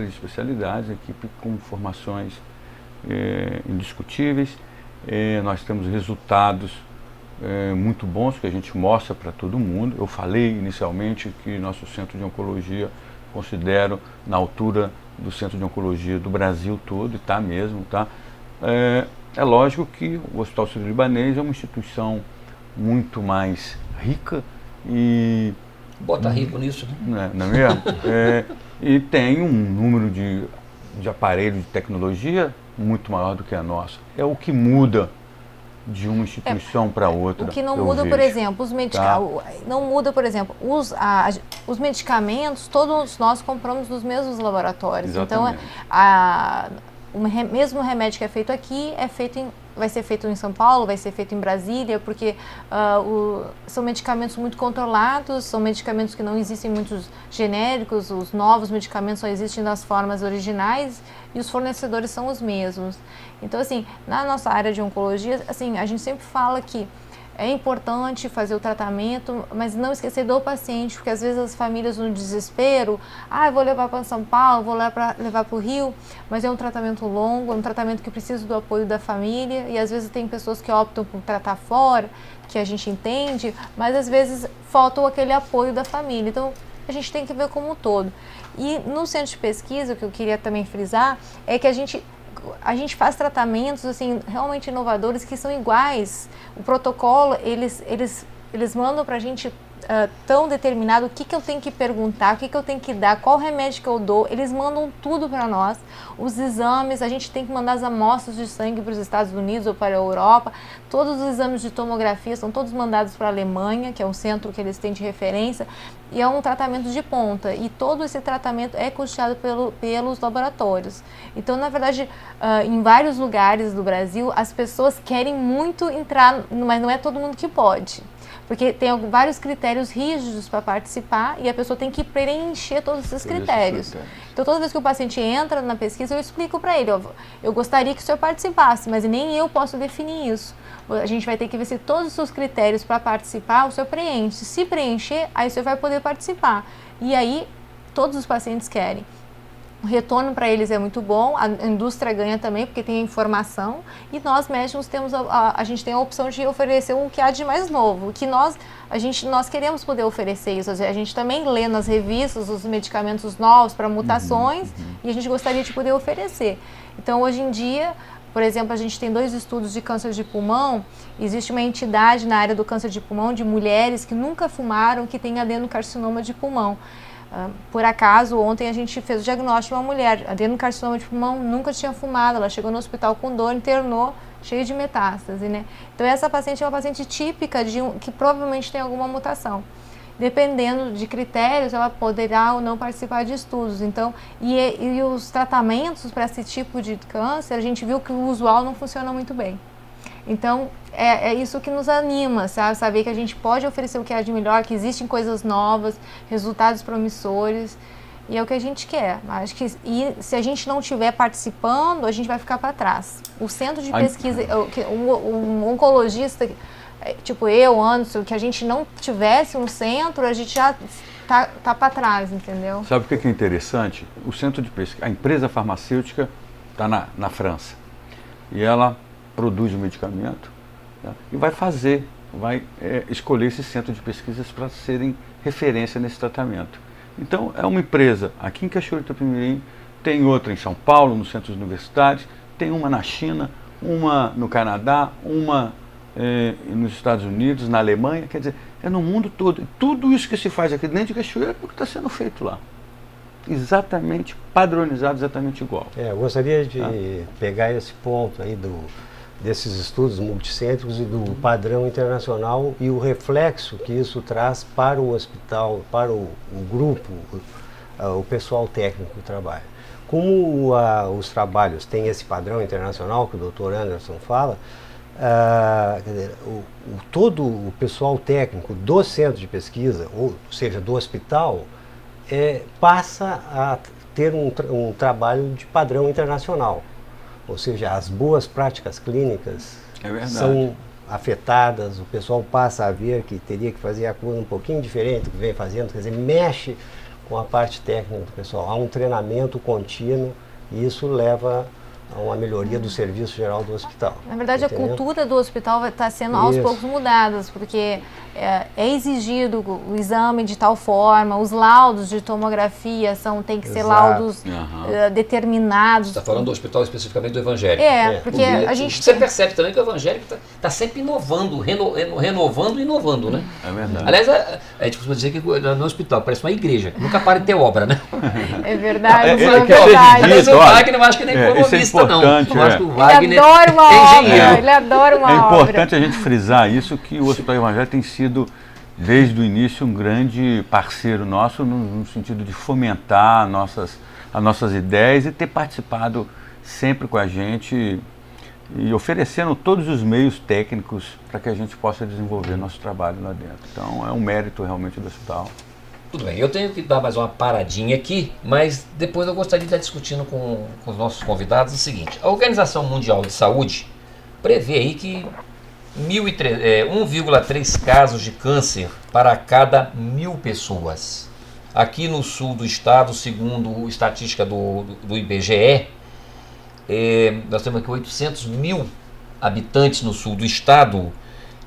especialidades, equipe com formações indiscutíveis. Nós temos resultados muito bons que a gente mostra para todo mundo. Eu falei inicialmente que nosso centro de oncologia considero na altura do centro de oncologia do Brasil todo, e está mesmo, tá? É lógico que o Hospital Sírio-Libanês é uma instituição muito mais rica e... Bota rico nisso, né? Não é mesmo? E tem um número de aparelhos de tecnologia muito maior do que a nossa. É o que muda de uma instituição para outra. O que não muda, por exemplo, não muda, por exemplo, os medicamentos, todos nós compramos dos mesmos laboratórios. Exatamente. Então, o mesmo remédio que é feito aqui vai ser feito em São Paulo, vai ser feito em Brasília, porque são medicamentos muito controlados, são medicamentos que não existem muitos genéricos, os novos medicamentos só existem nas formas originais e os fornecedores são os mesmos. Então, assim, na nossa área de oncologia, assim, a gente sempre fala que é importante fazer o tratamento, mas não esquecer do paciente, porque às vezes as famílias no desespero, eu vou levar para São Paulo, vou levar para o Rio, mas é um tratamento longo, é um tratamento que precisa do apoio da família, e às vezes tem pessoas que optam por tratar fora, que a gente entende, mas às vezes falta aquele apoio da família. Então, a gente tem que ver como um todo. E no centro de pesquisa, o que eu queria também frisar, é que a gente faz tratamentos assim, realmente inovadores que são iguais. O protocolo, eles mandam para a gente tão determinado o que eu tenho que perguntar, o que eu tenho que dar, qual remédio que eu dou. Eles mandam tudo para nós. Os exames, a gente tem que mandar as amostras de sangue para os Estados Unidos ou para a Europa. Todos os exames de tomografia são todos mandados para a Alemanha, que é um centro que eles têm de referência, e é um tratamento de ponta. E todo esse tratamento é custeado pelos laboratórios. Então, na verdade, em vários lugares do Brasil, as pessoas querem muito entrar, mas não é todo mundo que pode. Porque tem vários critérios rígidos para participar e a pessoa tem que preencher todos esses critérios. Então, toda vez que o paciente entra na pesquisa, eu explico para ele, eu gostaria que o senhor participasse, mas nem eu posso definir isso. A gente vai ter que ver se todos os seus critérios para participar, o senhor preenche. Se preencher, aí o senhor vai poder participar. E aí, todos os pacientes querem. O retorno para eles é muito bom, a indústria ganha também, porque tem a informação, e nós médicos temos a gente tem a opção de oferecer o que há de mais novo, que nós queremos poder oferecer isso. A gente também lê nas revistas os medicamentos novos para mutações, e a gente gostaria de poder oferecer. Então, hoje em dia, por exemplo, a gente tem 2 estudos de câncer de pulmão. Existe uma entidade na área do câncer de pulmão de mulheres que nunca fumaram, que tem adenocarcinoma de pulmão. Por acaso, ontem a gente fez o diagnóstico de uma mulher, adenocarcinoma de pulmão, nunca tinha fumado, ela chegou no hospital com dor, internou, cheio de metástase, né? Então essa paciente é uma paciente típica que provavelmente tem alguma mutação. Dependendo de critérios, ela poderá ou não participar de estudos. Então, e os tratamentos para esse tipo de câncer, a gente viu que o usual não funciona muito bem. Então, é isso que nos anima, sabe? Saber que a gente pode oferecer o que há de melhor, que existem coisas novas, resultados promissores, e é o que a gente quer. Acho que se a gente não estiver participando, a gente vai ficar para trás. O centro de pesquisa, um oncologista, tipo eu, Anderson, que a gente não tivesse um centro, a gente já tá para trás, entendeu? Sabe o que é interessante? O centro de pesquisa, a empresa farmacêutica está na França, e ela produz o medicamento, né, e vai escolher esse centro de pesquisas para serem referência nesse tratamento. Então, é uma empresa aqui em Cachoeiro do Itapemirim, tem outra em São Paulo, nos centros universitários, tem uma na China, uma no Canadá, uma nos Estados Unidos, na Alemanha, quer dizer, é no mundo todo. Tudo isso que se faz aqui dentro de Cachoeiro é porque está sendo feito lá. Exatamente padronizado, exatamente igual. Eu gostaria de pegar esse ponto aí desses estudos multicêntricos e do padrão internacional e o reflexo que isso traz para o hospital, para o grupo, o pessoal técnico que trabalha. Como os trabalhos têm esse padrão internacional que o Dr. Anderson fala, quer dizer, todo o pessoal técnico do centro de pesquisa, ou seja, do hospital, passa a ter um trabalho de padrão internacional. Ou seja, as boas práticas clínicas são afetadas, o pessoal passa a ver que teria que fazer a coisa um pouquinho diferente do que vem fazendo, quer dizer, mexe com a parte técnica do pessoal. Há um treinamento contínuo e isso leva a uma melhoria do serviço geral do hospital. Na verdade, a cultura do hospital vai estar sendo aos poucos mudadas, porque é exigido o exame de tal forma, os laudos de tomografia tem que ser laudos determinados. Você está falando do hospital especificamente do evangélico. Porque a gente... Você percebe também que o evangélico está sempre inovando, renovando e inovando, né? É verdade. Aliás, a gente costuma dizer que no hospital parece uma igreja, nunca para de ter obra, né? É verdade, Mas o Wagner, eu acho que não é economista, não. Eu acho que o Wagner ele adora uma obra, ele adora uma obra. É importante a gente frisar isso, que o Hospital Evangélico tem sido, desde o início, um grande parceiro nosso no sentido de fomentar as nossas ideias e ter participado sempre com a gente e oferecendo todos os meios técnicos para que a gente possa desenvolver nosso trabalho lá dentro. Então, é um mérito realmente do hospital. Tudo bem, eu tenho que dar mais uma paradinha aqui, mas depois eu gostaria de estar discutindo com os nossos convidados o seguinte. A Organização Mundial de Saúde prevê aí que 1,3 casos de câncer para cada 1.000 pessoas. Aqui no sul do estado, segundo a estatística do IBGE, nós temos aqui 800 mil habitantes no sul do estado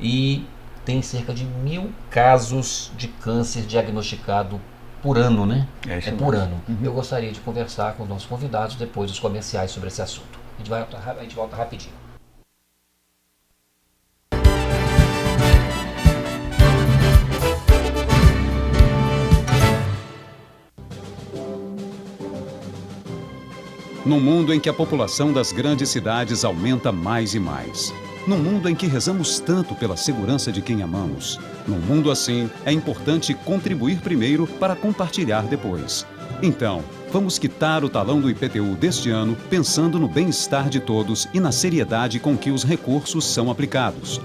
e tem cerca de 1.000 casos de câncer diagnosticado por ano, né? É por ano. Eu gostaria de conversar com os nossos convidados depois dos comerciais sobre esse assunto. A gente volta rapidinho. Num mundo em que a população das grandes cidades aumenta mais e mais. Num mundo em que rezamos tanto pela segurança de quem amamos. Num mundo assim, é importante contribuir primeiro para compartilhar depois. Então, vamos quitar o talão do IPTU deste ano pensando no bem-estar de todos e na seriedade com que os recursos são aplicados.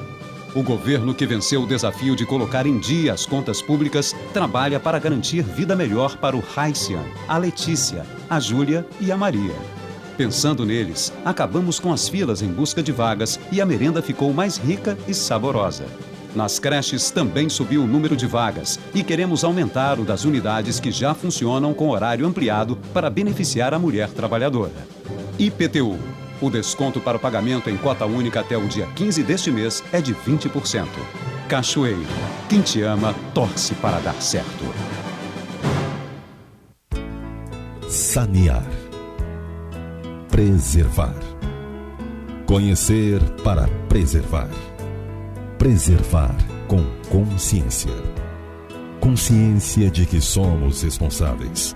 O governo que venceu o desafio de colocar em dia as contas públicas trabalha para garantir vida melhor para o Raician, a Letícia, a Júlia e a Maria. Pensando neles, acabamos com as filas em busca de vagas e a merenda ficou mais rica e saborosa. Nas creches também subiu o número de vagas e queremos aumentar o das unidades que já funcionam com horário ampliado para beneficiar a mulher trabalhadora. IPTU. O desconto para o pagamento em cota única até o dia 15 deste mês é de 20%. Cachoeiro. Quem te ama, torce para dar certo. Sanear. Preservar. Conhecer para preservar. Preservar com consciência. Consciência de que somos responsáveis.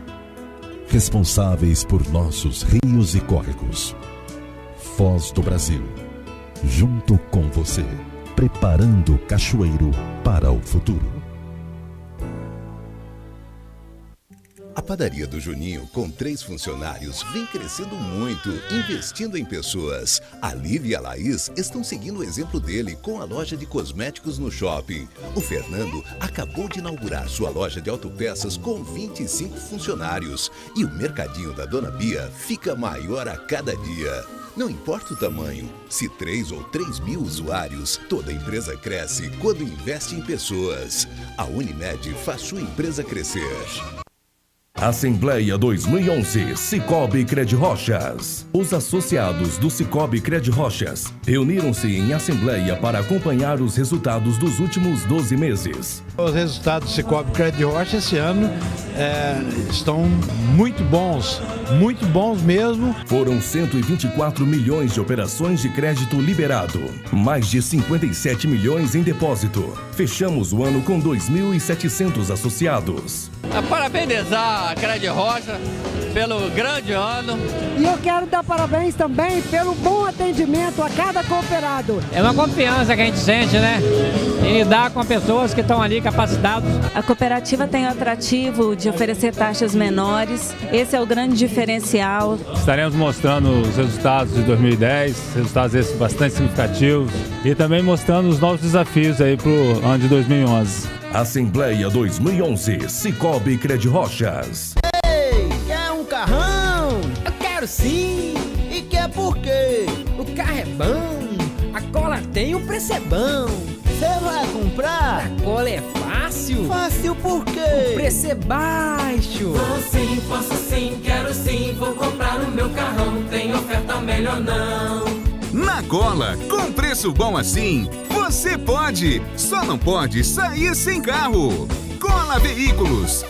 Responsáveis por nossos rios e córregos. Foz do Brasil. Junto com você. Preparando Cachoeiro para o futuro. A padaria do Juninho, com 3 funcionários, vem crescendo muito, investindo em pessoas. A Lívia e a Laís estão seguindo o exemplo dele com a loja de cosméticos no shopping. O Fernando acabou de inaugurar sua loja de autopeças com 25 funcionários. E o mercadinho da Dona Bia fica maior a cada dia. Não importa o tamanho, se 3 ou 3 mil usuários, toda empresa cresce quando investe em pessoas. A Unimed faz sua empresa crescer. Assembleia 2011, Cicobi Credirochas. Os associados do Cicobi Credirochas reuniram-se em assembleia para acompanhar os resultados dos últimos 12 meses. Os resultados do Cicobi Credirochas esse ano estão muito bons mesmo. Foram 124 milhões de operações de crédito liberado, mais de 57 milhões em depósito. Fechamos o ano com 2.700 associados. Parabenizar a Credirochas pelo grande ano. E eu quero dar parabéns também pelo bom atendimento a cada cooperado. É uma confiança que a gente sente, né? Em lidar com pessoas que estão ali capacitadas. A cooperativa tem o atrativo de oferecer taxas menores. Esse é o grande diferencial. Estaremos mostrando os resultados de 2010, resultados esses bastante significativos. E também mostrando os novos desafios aí para o ano de 2011. Assembleia 2011, Cicobi Credirochas. Ei, quer um carrão? Eu quero sim! E quer por quê? O carro é bom, a cola tem, o preço é bom. Você vai comprar? A cola é fácil? Fácil por quê? O preço é baixo. Vou sim, posso sim, quero sim, vou comprar o meu carrão, tem oferta melhor não. Na Cola, com preço bom assim, você pode, só não pode sair sem carro. Cola Veículos.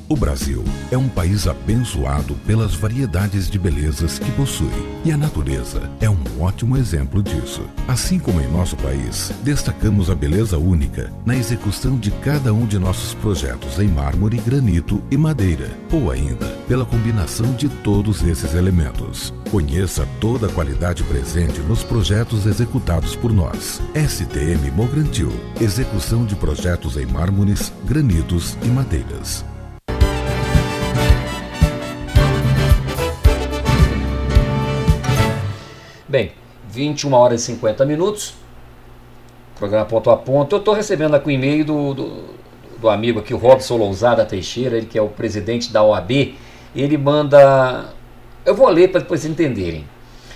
O Brasil é um país abençoado pelas variedades de belezas que possui. E a natureza é um ótimo exemplo disso. Assim como em nosso país, destacamos a beleza única na execução de cada um de nossos projetos em mármore, granito e madeira. Ou ainda, pela combinação de todos esses elementos. Conheça toda a qualidade presente nos projetos executados por nós. STM Mograntil. Execução de projetos em mármores, granitos e madeiras. Bem, 21 horas e 50 minutos, programa Ponto a Ponto. Eu estou recebendo aqui um e-mail do amigo aqui, o Robson Lousada Teixeira, ele que é o presidente da OAB. Ele manda, eu vou ler para depois vocês entenderem.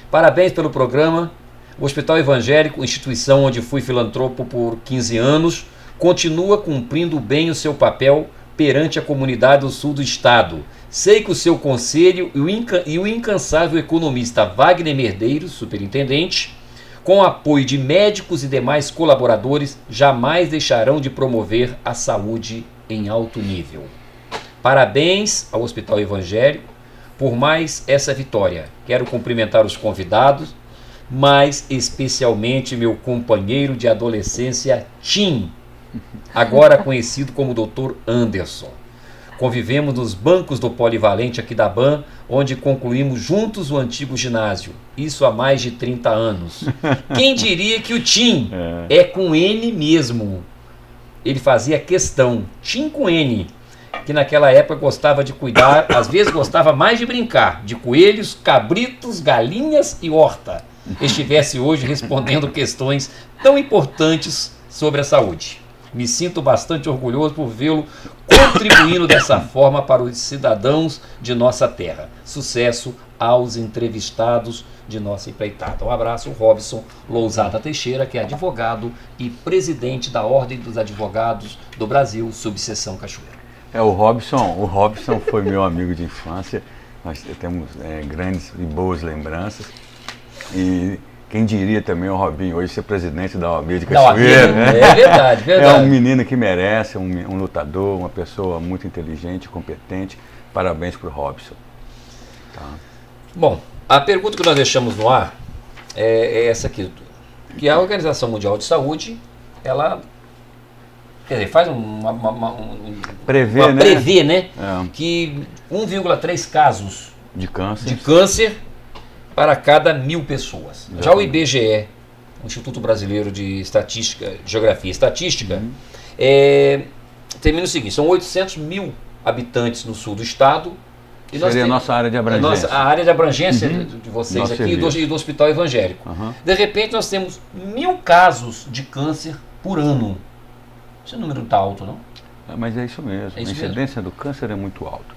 Parabéns pelo programa. O Hospital Evangélico, instituição onde fui filantropo por 15 anos, continua cumprindo bem o seu papel perante a comunidade do sul do estado. Sei que o seu conselho e o incansável economista Wagner Merdeiros, superintendente, com apoio de médicos e demais colaboradores, jamais deixarão de promover a saúde em alto nível. Parabéns ao Hospital Evangélico por mais essa vitória. Quero cumprimentar os convidados, mas especialmente meu companheiro de adolescência, Tim, agora conhecido como Dr. Anderson. Convivemos nos bancos do Polivalente aqui da BAN, onde concluímos juntos o antigo ginásio. Isso há mais de 30 anos. Quem diria que o Tim é com N mesmo? Ele fazia questão, Tim com N, que naquela época gostava de cuidar, às vezes gostava mais de brincar, de coelhos, cabritos, galinhas e horta. estivesse hoje respondendo questões tão importantes sobre a saúde. Me sinto bastante orgulhoso por vê-lo contribuindo dessa forma para os cidadãos de nossa terra. Sucesso aos entrevistados de nossa empreitada. Um abraço, Robson Lousada Teixeira, que é advogado e presidente da Ordem dos Advogados do Brasil, subseção Cachoeiro. O Robson foi meu amigo de infância. Nós temos grandes e boas lembranças. E quem diria também o Robinho hoje ser presidente da OAB de Cachoeiro, né? É verdade, verdade. É um menino que merece, um lutador, uma pessoa muito inteligente, competente. Parabéns para o Robson. Tá. Bom, a pergunta que nós deixamos no ar é essa aqui, que a Organização Mundial de Saúde, ela faz prevê, né? Que 1,3 casos de câncer para cada 1.000 pessoas. Já o IBGE, o Instituto Brasileiro de Geografia e Estatística, termina o seguinte: são 800 mil habitantes no sul do estado. E seria a nossa área de abrangência. A área de abrangência de vocês aqui e do Hospital Evangélico. De repente nós temos 1.000 casos de câncer por ano. Esse número não está alto, não? Mas é isso mesmo. A incidência do câncer é muito alta.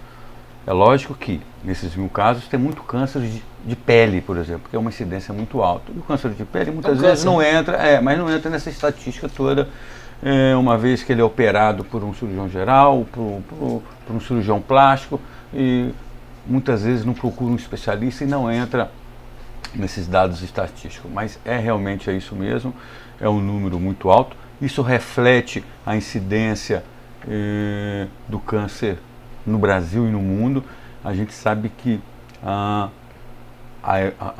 É lógico que nesses 1.000 casos tem muito câncer de pele, por exemplo, que é uma incidência muito alta. E o câncer de pele muitas vezes não entra, mas não entra nessa estatística toda, uma vez que ele é operado por um cirurgião geral, por um cirurgião plástico, e muitas vezes não procura um especialista e não entra nesses dados estatísticos. Mas realmente é isso mesmo, é um número muito alto. Isso reflete a incidência do câncer no Brasil e no mundo. A gente sabe que a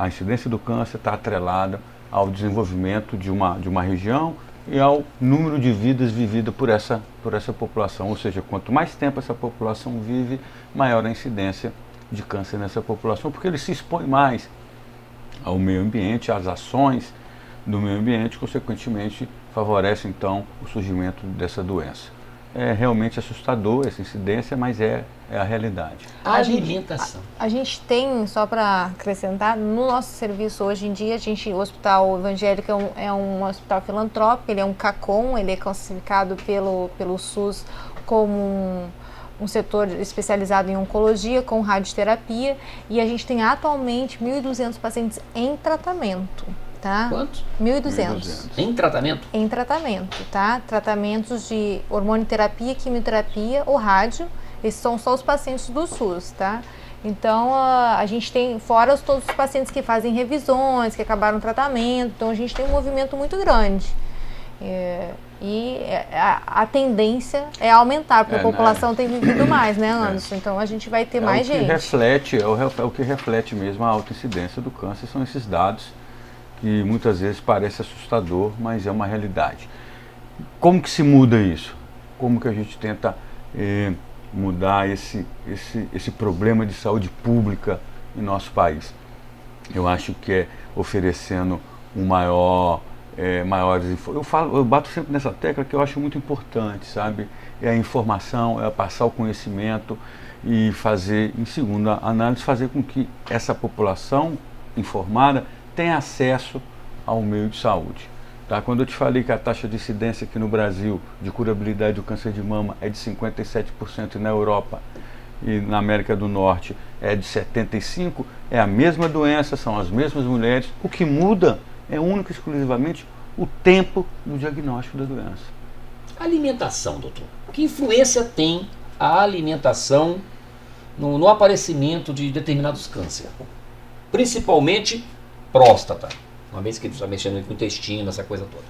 incidência do câncer está atrelada ao desenvolvimento de uma região e ao número de vidas vividas por essa população. Ou seja, quanto mais tempo essa população vive, maior a incidência de câncer nessa população, porque ele se expõe mais ao meio ambiente, às ações do meio ambiente, consequentemente favorece então o surgimento dessa doença. É realmente assustador essa incidência, mas é a realidade. A alimentação. A gente tem, só para acrescentar, no nosso serviço hoje em dia, o Hospital Evangélico é um hospital filantrópico, ele é um CACOM, ele é classificado pelo SUS como um setor especializado em oncologia com radioterapia, e a gente tem atualmente 1.200 pacientes em tratamento. Tá? Quantos? 1.200. Em tratamento? Em tratamento, tá? Tratamentos de hormonioterapia, quimioterapia ou rádio. Esses são só os pacientes do SUS, tá? Então, a gente tem, fora todos os pacientes que fazem revisões, que acabaram o tratamento, então a gente tem um movimento muito grande. A tendência é aumentar, porque a população tem vivido mais, né, Anderson? Então a gente vai ter mais gente. O que reflete mesmo a alta incidência do câncer são esses dados, que muitas vezes parece assustador, mas é uma realidade. Como que se muda isso? Como que a gente tenta mudar esse problema de saúde pública em nosso país? Eu acho que é oferecendo maiores informações. Eu bato sempre nessa tecla que eu acho muito importante, sabe? É a informação, é passar o conhecimento e fazer, em segunda análise, fazer com que essa população informada tenha acesso ao meio de saúde. Tá? Quando eu te falei que a taxa de incidência aqui no Brasil de curabilidade do câncer de mama é de 57% e na Europa e na América do Norte é de 75%, é a mesma doença, são as mesmas mulheres. O que muda é único e exclusivamente o tempo do diagnóstico da doença. Alimentação, doutor. Que influência tem a alimentação no aparecimento de determinados cânceres? Principalmente próstata, uma vez que está mexendo com o intestino, essa coisa toda.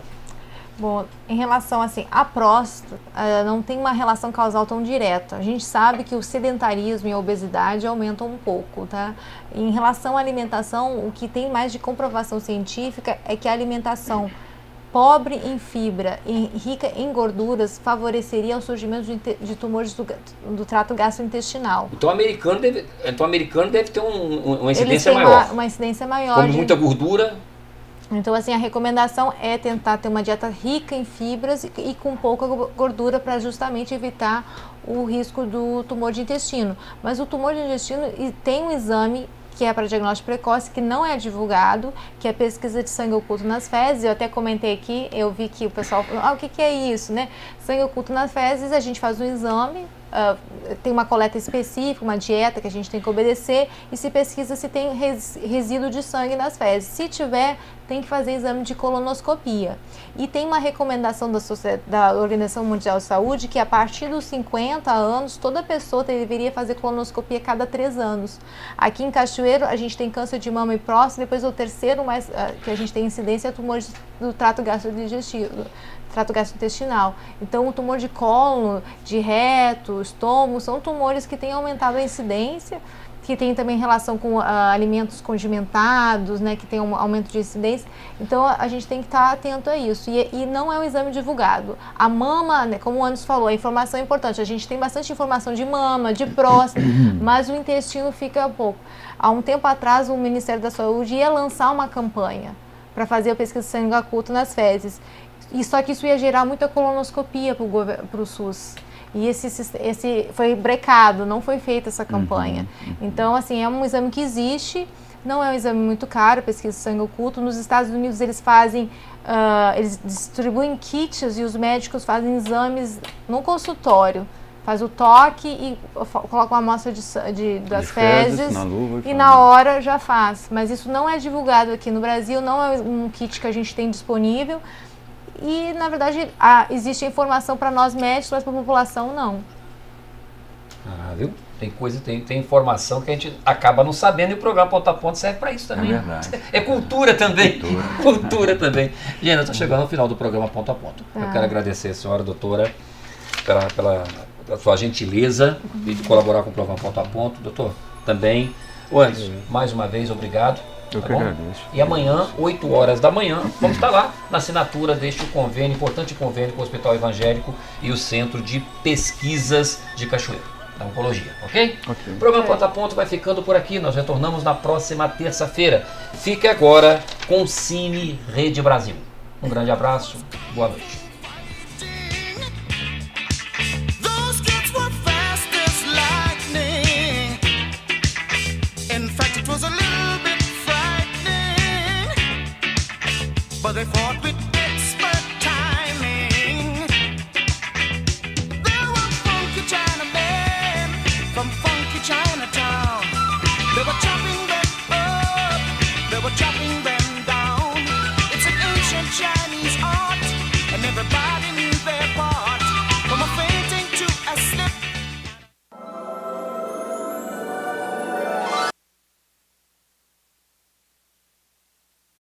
Bom, em relação assim, à próstata, não tem uma relação causal tão direta. A gente sabe que o sedentarismo e a obesidade aumentam um pouco, tá? Em relação à alimentação, o que tem mais de comprovação científica é que a alimentação pobre em fibra e rica em gorduras favoreceria o surgimento de tumores do trato gastrointestinal. Então o americano deve ter uma incidência maior. Uma incidência maior. Come muita gordura. Então, assim, a recomendação é tentar ter uma dieta rica em fibras e com pouca gordura para justamente evitar o risco do tumor de intestino. Mas o tumor de intestino tem um exame que é para diagnóstico precoce, que não é divulgado, que é pesquisa de sangue oculto nas fezes. Eu até comentei aqui, eu vi que o pessoal falou, o que é isso, né? Sangue oculto nas fezes, a gente faz um exame, tem uma coleta específica, uma dieta que a gente tem que obedecer, e se pesquisa se tem resíduo de sangue nas fezes. Se tiver, tem que fazer exame de colonoscopia. E tem uma recomendação da Organização Mundial de Saúde que a partir dos 50 anos, toda pessoa deveria fazer colonoscopia a cada 3 anos. Aqui em Cachoeiro, a gente tem câncer de mama e próstata, depois o terceiro mais que a gente tem incidência é tumores do trato gastrointestinal. Então, o tumor de cólon, de reto, estômago, são tumores que têm aumentado a incidência, que tem também relação com alimentos condimentados, né, que tem um aumento de incidência. Então, a gente tem que estar atento a isso. E não é um exame divulgado. A mama, né, como o Anderson falou, a informação é importante. A gente tem bastante informação de mama, de próstata, mas o intestino fica pouco. Há um tempo atrás, o Ministério da Saúde ia lançar uma campanha para fazer a pesquisa de sangue oculto nas fezes. E só que isso ia gerar muita colonoscopia para o SUS. E esse foi brecado, não foi feita essa campanha. Então, assim, é um exame que existe, não é um exame muito caro, pesquisa de sangue oculto. Nos Estados Unidos eles fazem, eles distribuem kits e os médicos fazem exames no consultório. Faz o toque e coloca uma amostra das fezes na luva, e na hora já faz. Mas isso não é divulgado aqui no Brasil, não é um kit que a gente tem disponível. E, na verdade, existe informação para nós médicos, mas para a população não. Viu? Tem informação que a gente acaba não sabendo e o programa Ponto a Ponto serve para isso também. É verdade. É cultura também. Cultura também. Gente, eu estou chegando ao final do programa Ponto a Ponto. Eu quero agradecer a senhora, doutora, pela sua gentileza de colaborar com o programa Ponto a Ponto. Doutor, também. Anderson, mais uma vez, obrigado. Eu que agradeço. E amanhã, 8 horas da manhã, vamos estar lá na assinatura deste convênio, importante convênio com o Hospital Evangélico e o Centro de Pesquisas de Cachoeiro, da Oncologia, ok? O programa Ponto a Ponto vai ficando por aqui, nós retornamos na próxima terça-feira. Fique agora com Cine Rede Brasil. Um grande abraço, boa noite. But they fought